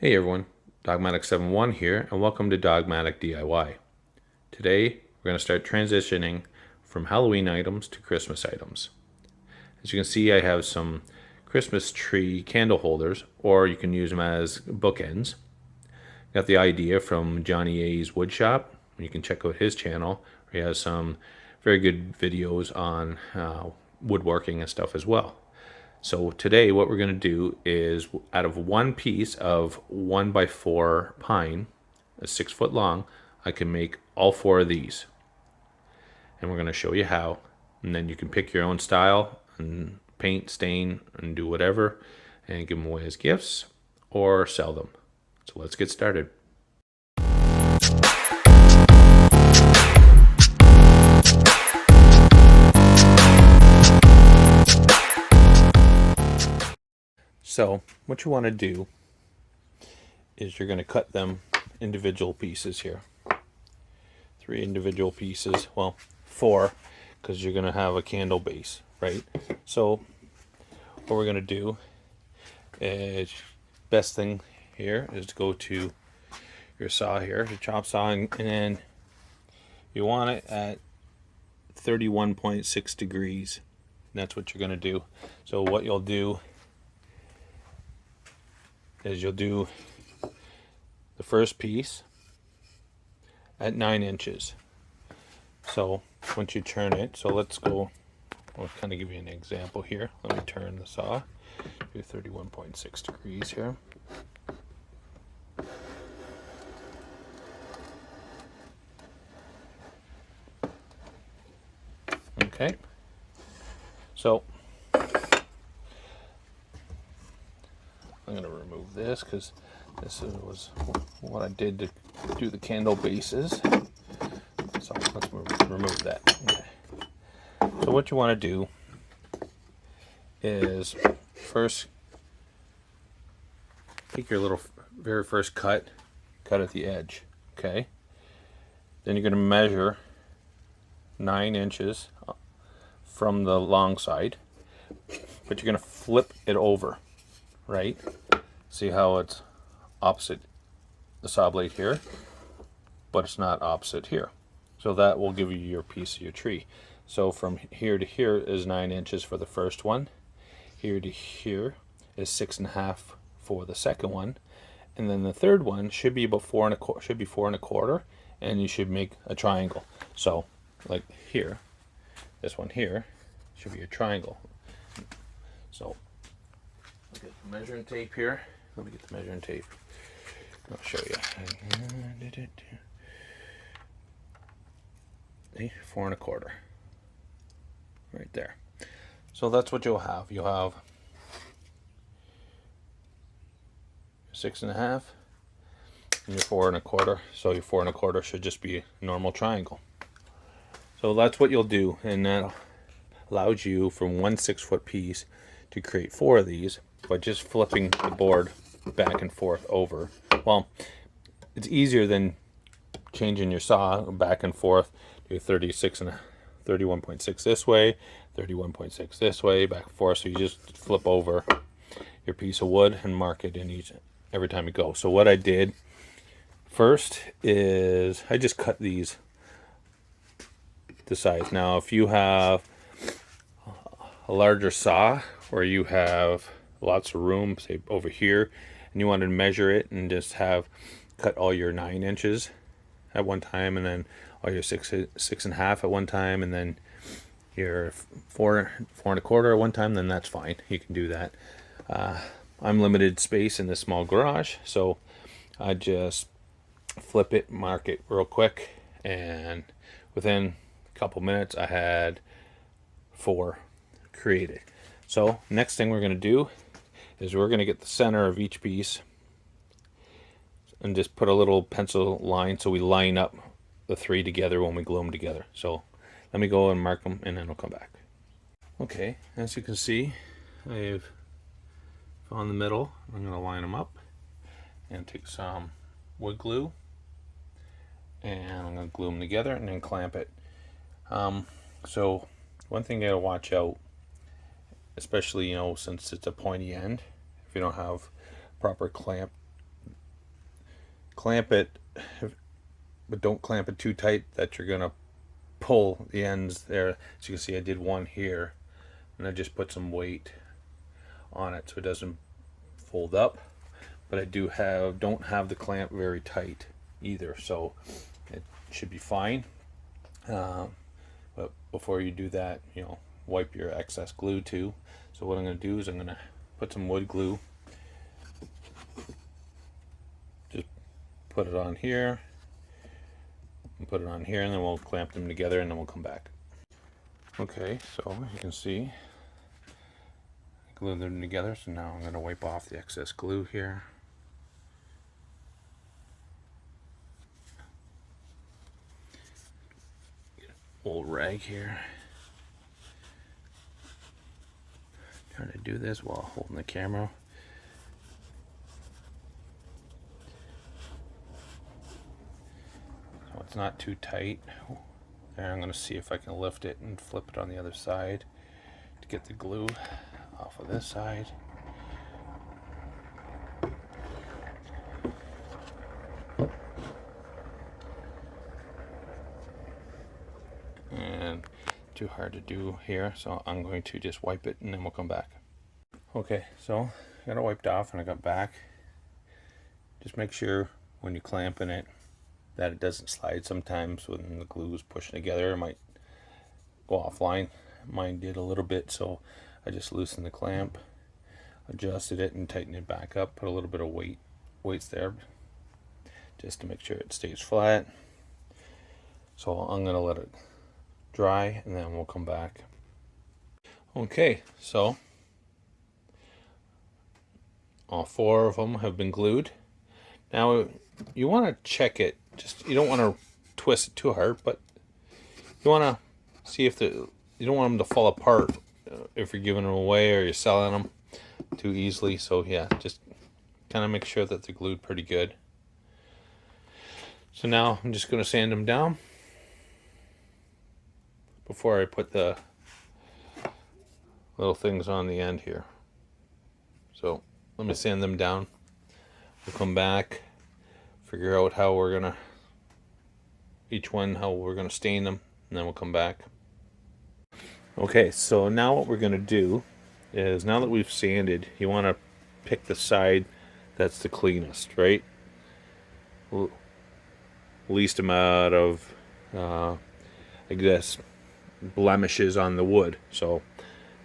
Hey everyone, Dogmatic71 here, and welcome to Dogmatic DIY. Today, we're going to start transitioning from Halloween items to Christmas items. As you can see, I have some Christmas tree candle holders, or you can use them as bookends. Got the idea from Johnny A's Woodshop. You can check out his channel. He has some very good videos on woodworking and stuff as well. So today what we're going to do is, out of one piece of 1x4 pine, a 6 foot long, I can make all four of these. And we're going to show you how. And then you can pick your own style and paint, stain, and do whatever, and give them away as gifts or sell them. So let's get started. So what you want to do is you're going to cut them individual pieces here. 3 individual pieces, well, 4, because you're going to have a candle base, right? So what we're going to do is, best thing here is to go to your saw here, your chop saw, and then you want it at 31.6 degrees. That's what you're going to do. So what you'll do is you'll do the first piece at 9 inches. So once you turn it, so let's go, I'll kind of give you an example here. Let me turn the saw, do 31.6 degrees here. Okay, so I'm going to remove this because this was what I did to do the candle bases. So let's remove that. Okay. So what you want to do is first take your little very first cut at the edge. Okay. Then you're going to measure 9 inches from the long side, but you're going to flip it over, right? See how it's opposite the saw blade here, but it's not opposite here. So that will give you your piece of your tree. So from here to here is 9 inches for the first one. Here to here is 6.5 for the second one, and then the third one should be about 4.25. Should be 4.25, and you should make a triangle. So, like here, this one here should be a triangle. So, I'll get the measuring tape here. Let me get the measuring tape. I'll show you. 4.25, right there. So that's what you'll have. You'll have 6.5 and your 4.25. So your 4.25 should just be a normal triangle. So that's what you'll do, and that allows you from one 6-foot piece to create 4 of these by just flipping the board back and forth over. Well, it's easier than changing your saw back and forth. Do 36 and 31.6 this way, 31.6 this way, back and forth. So you just flip over your piece of wood and mark it in every time you go. So what I did first is I just cut these to size. Now if you have a larger saw where you have lots of room, say over here, and you want to measure it and just have cut all your 9 inches at one time, and then all your 6.5 at one time, and then your 4.25 at one time, then that's fine. You can do that. I'm limited space in this small garage, so I just flip it, mark it real quick, and within a couple minutes I had 4 created. So next thing we're going to do is we're going to get the center of each piece and just put a little pencil line so we line up the 3 together when we glue them together. So let me go and mark them, and then I'll come back. Okay, as you can see, I've found the middle. I'm going to line them up and take some wood glue, and I'm going to glue them together and then clamp it. So one thing you got to watch out, especially since it's a pointy end, if you don't have proper clamp clamp it, but don't clamp it too tight that you're gonna pull the ends there. As you can see, I did one here, and I just put some weight on it so it doesn't fold up. But I don't have the clamp very tight either, so it should be fine. But before you do that, wipe your excess glue too. So what I'm going to do is I'm going to put some wood glue, just put it on here, and put it on here, and then we'll clamp them together, and then we'll come back. Okay, so you can see I glued them together. So now I'm going to wipe off the excess glue here. Old rag here. Trying to do this while holding the camera. So it's not too tight. There, I'm going to see if I can lift it and flip it on the other side to get the glue off of this side. And too hard to do here, so I'm going to just wipe it and then we'll come back. Okay, so I got it wiped off and I got back. Just make sure when you're clamping it that it doesn't slide. Sometimes when the glue is pushing together it might go offline. Mine did a little bit, so I just loosened the clamp, adjusted it and tightened it back up, put a little bit of weights there just to make sure it stays flat. So I'm going to let it dry and then we'll come back. Okay, so all 4 of them have been glued. Now you want to check it, you don't want to twist it too hard, but you want to see if you don't want them to fall apart if you're giving them away or you're selling them too easily. So yeah, just kind of make sure that they're glued pretty good. So now I'm just going to sand them down before I put the little things on the end here. So let me sand them down. We'll come back, figure out how we're gonna stain them, and then we'll come back. Okay, so now what we're gonna do is, now that we've sanded, you want to pick the side that's the cleanest, right? Least amount of I guess blemishes on the wood. So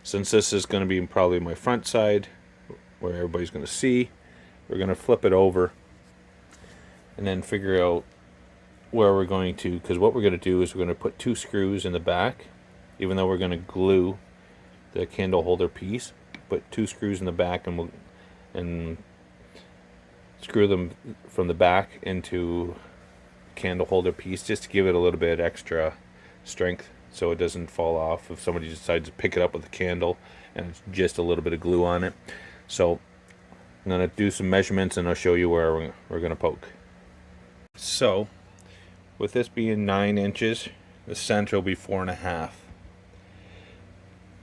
since this is going to be probably my front side where everybody's going to see, we're going to flip it over and then figure out where we're going to, because what we're going to do is we're going to put 2 screws in the back. Even though we're going to glue the candle holder piece, put 2 screws in the back and screw them from the back into candle holder piece, just to give it a little bit extra strength so it doesn't fall off if somebody decides to pick it up with a candle and it's just a little bit of glue on it. So I'm going to do some measurements and I'll show you where we're going to poke. So with this being 9 inches, the center will be 4.5,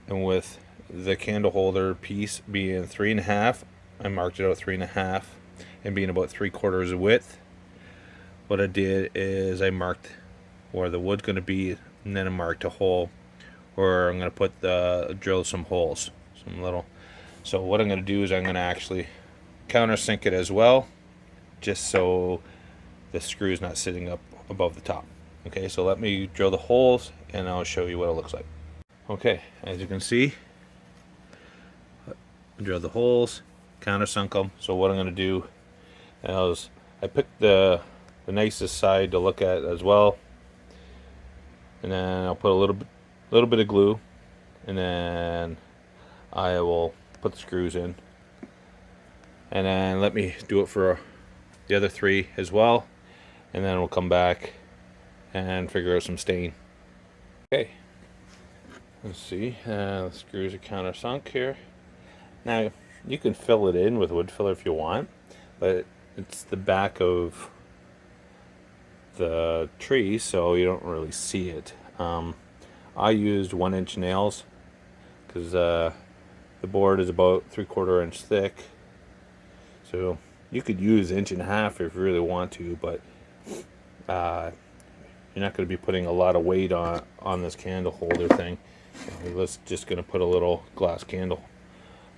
and with the candle holder piece being 3.5, I marked it out 3.5, and being about 3/4 of width, what I did is I marked where the wood's going to be, and then I marked a hole where I'm going to drill some holes, some little. So what I'm going to do is I'm going to actually countersink it as well, just so the screw's not sitting up above the top. Okay, so let me drill the holes and I'll show you what it looks like. Okay, as you can see, I drilled the holes, countersunk them. So what I'm going to do is I picked the nicest side to look at as well, and then I'll put a little bit of glue, and then I will put the screws in, and then let me do it for the other 3 as well, and then we'll come back and figure out some stain. Okay, let's see, the screws are countersunk here. Now you can fill it in with wood filler if you want, but it's the back of the tree, so you don't really see it. I used 1-inch nails because the board is about 3/4 inch thick, so You could use 1.5 if you really want to, but you're not going to be putting a lot of weight on this candle holder thing. Let's just going to put a little glass candle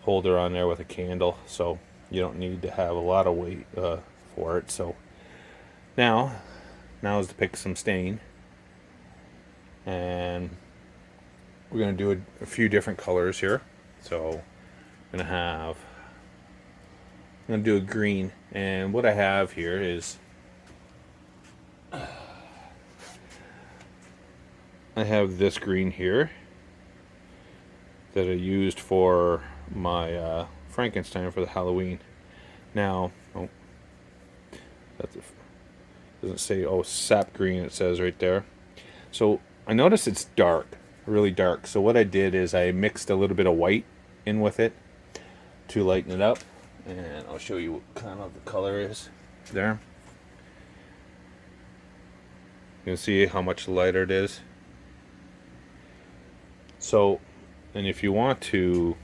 holder on there with a candle, so you don't need to have a lot of weight for it. So now is to pick some stain, and we're going to do a few different colors here. So I'm going to do a green, and what I have here is I have this green here that I used for my Frankenstein for the Halloween. Now, doesn't say, oh, sap green, it says right there. So I noticed it's dark, really dark. So what I did is I mixed a little bit of white in with it to lighten it up. And I'll show you what kind of the color is there. You can see how much lighter it is. So, and if you want to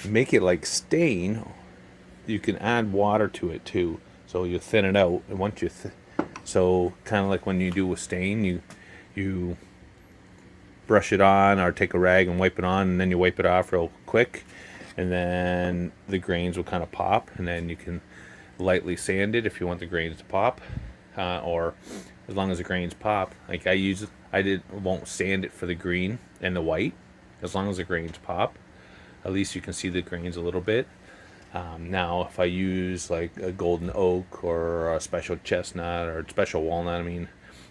make it like stain, you can add water to it too. So you thin it out, and once you so kind of like when you do a stain, you brush it on or take a rag and wipe it on, and then you wipe it off real quick, and then the grains will kind of pop, and then you can lightly sand it if you want the grains to pop, or as long as the grains pop. Like won't sand it for the green and the white. As long as the grains pop, at least you can see the grains a little bit. Now, if I use like a golden oak or a special chestnut or a special walnut,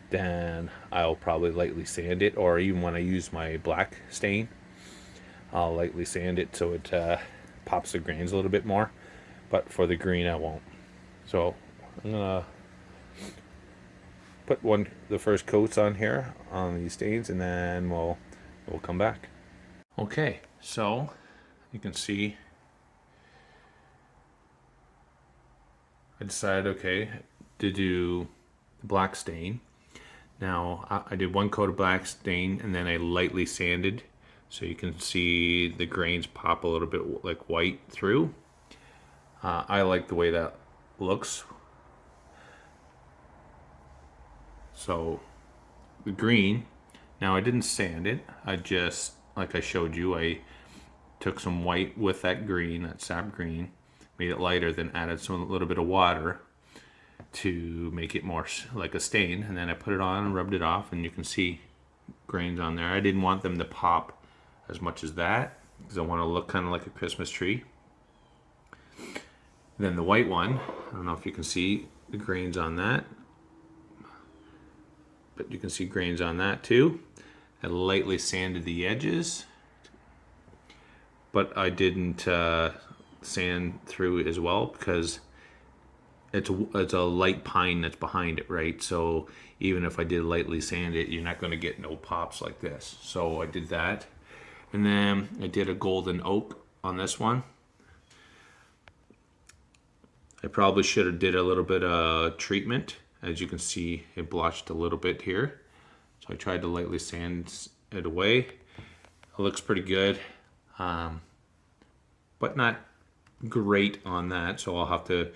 then I'll probably lightly sand it. Or even when I use my black stain, I'll lightly sand it so it pops the grains a little bit more. But for the green, I won't. So I'm gonna put the first coats on here on these stains, and then we'll come back. Okay, so you can see I decided, okay, to do the black stain. Now I did one coat of black stain, and then I lightly sanded, so you can see the grains pop a little bit like white through. I like the way that looks. So the green, now I didn't sand it. I just, like I showed you, I took some white with that green, that sap green, made it lighter, then added a little bit of water to make it more like a stain, and then I put it on and rubbed it off, and you can see grains on there. I didn't want them to pop as much as that because I want to look kind of like a Christmas tree. Then the white one, I don't know if you can see the grains on that, but you can see grains on that too. I lightly sanded the edges, but I didn't sand through as well because it's a light pine that's behind it, right? So even if I did lightly sand it, you're not going to get no pops like this. So I did that, and then I did a golden oak on this one. I probably should have did a little bit of treatment. As you can see, it blotched a little bit here. So I tried to lightly sand it away. It looks pretty good, but not great on that. So I'll have to,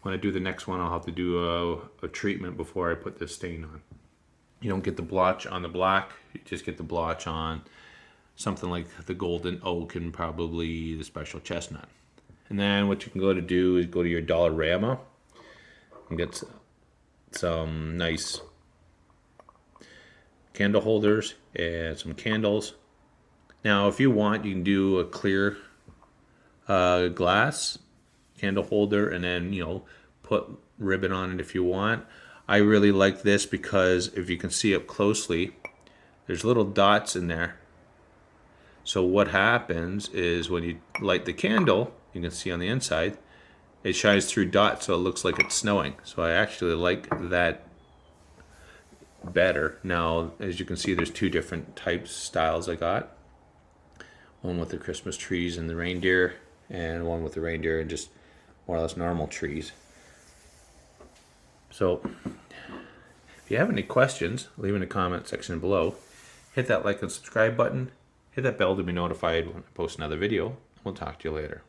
when I do the next one, I'll have to do a treatment before I put this stain on. You don't get the blotch on the black, you just get the blotch on something like the golden oak and probably the special chestnut. And then what you can go to do is go to your Dollarama and get some nice candle holders and some candles. Now, if you want, you can do a clear glass candle holder and then, put ribbon on it if you want. I really like this because if you can see up closely, there's little dots in there. So what happens is when you light the candle, you can see on the inside, it shines through dots so it looks like it's snowing. So I actually like that better. Now, as you can see, there's two different styles I got. One with the Christmas trees and the reindeer, and one with the reindeer and just more or less normal trees. So if you have any questions, leave in the comment section below. Hit that like and subscribe button. Hit that bell to be notified when I post another video. We'll talk to you later.